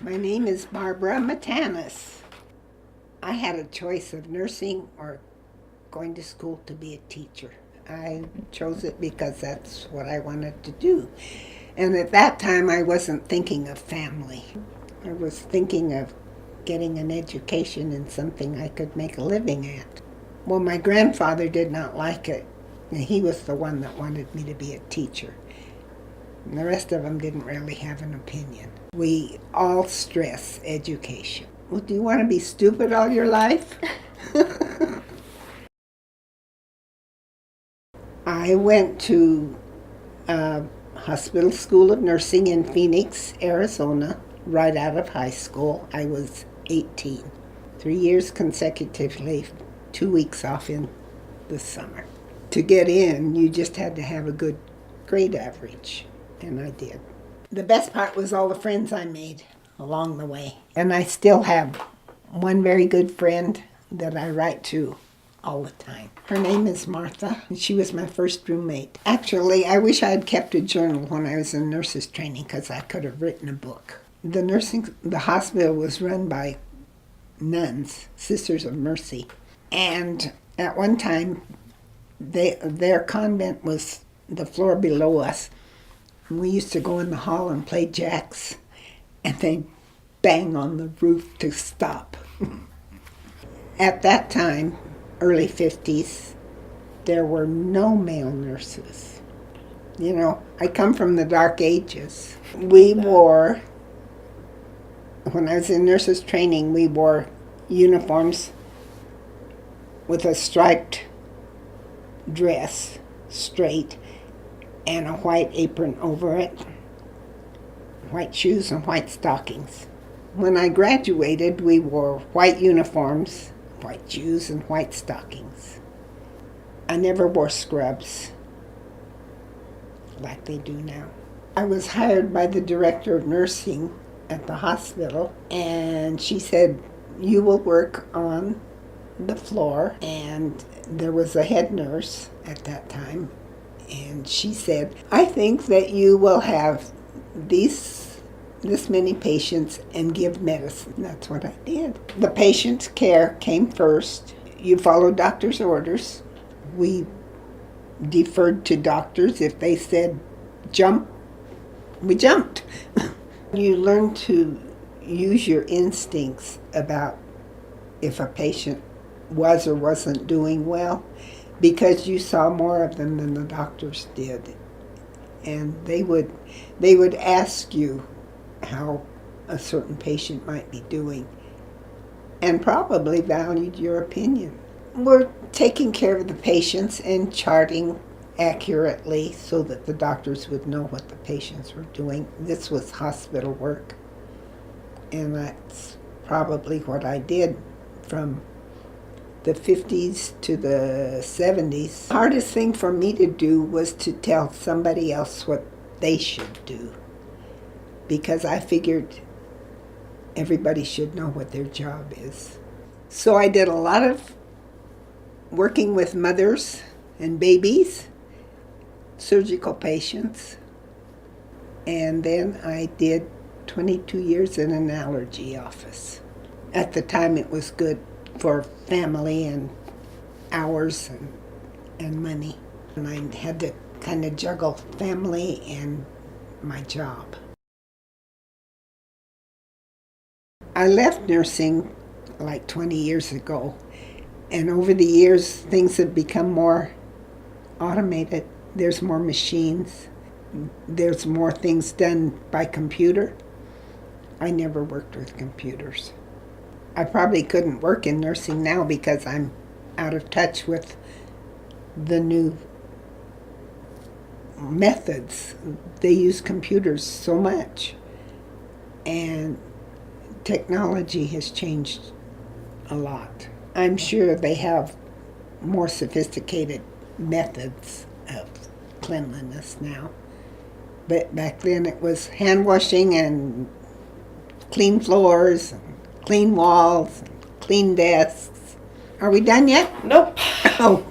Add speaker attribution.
Speaker 1: My name is Barbara Matanis. I had a choice of nursing or going to school to be a teacher. I chose it because that's what I wanted to do. And at that time, I wasn't thinking of family. I was thinking of getting an education in something I could make a living at. Well, my grandfather did not like it. And he was the one that wanted me to be a teacher. And the rest of them didn't really have an opinion. We all stress education. Well, do you want to be stupid all your life? I went to Hospital School of Nursing in Phoenix, Arizona, right out of high school. I was 18. 3 years consecutively, 2 weeks off in the summer. To get in, you just had to have a good grade average, and I did. The best part was all the friends I made along the way. And I still have one very good friend that I write to all the time. Her name is Martha, and she was my first roommate. Actually, I wish I had kept a journal when I was in nurses training because I could have written a book. The hospital was run by nuns, Sisters of Mercy. And at one time, their convent was the floor below us. We used to go in the hall and play jacks, and they'd bang on the roof to stop. At that time, early 50s, there were no male nurses. You know, I come from the dark ages. When I was in nurses training, we wore uniforms with a striped dress, straight, and a white apron over it, white shoes and white stockings. When I graduated, we wore white uniforms, white shoes, and white stockings. I never wore scrubs like they do now. I was hired by the director of nursing at the hospital, and she said, "You will work on the floor," and there was a head nurse at that time, and she said, "I think that you will have this many patients and give medicine." That's what I did. The patient's care came first. You follow doctor's orders. We deferred to doctors. If they said jump, we jumped. You learn to use your instincts about if a patient was or wasn't doing well, because you saw more of them than the doctors did. And they would ask you how a certain patient might be doing and probably valued your opinion. We're taking care of the patients and charting accurately so that the doctors would know what the patients were doing. This was hospital work, and that's probably what I did from the 50s to the 70s. The hardest thing for me to do was to tell somebody else what they should do, because I figured everybody should know what their job is. So I did a lot of working with mothers and babies, surgical patients, and then I did 22 years in an allergy office. At the time it was good for family and hours and money. And I had to kind of juggle family and my job. I left nursing like 20 years ago, and over the years things have become more automated. There's more machines. There's more things done by computer. I never worked with computers. I probably couldn't work in nursing now because I'm out of touch with the new methods. They use computers so much, and technology has changed a lot. I'm sure they have more sophisticated methods of cleanliness now, but back then it was hand washing and clean floors, and clean walls, and clean desks. Are we done yet?
Speaker 2: Nope.
Speaker 1: Oh.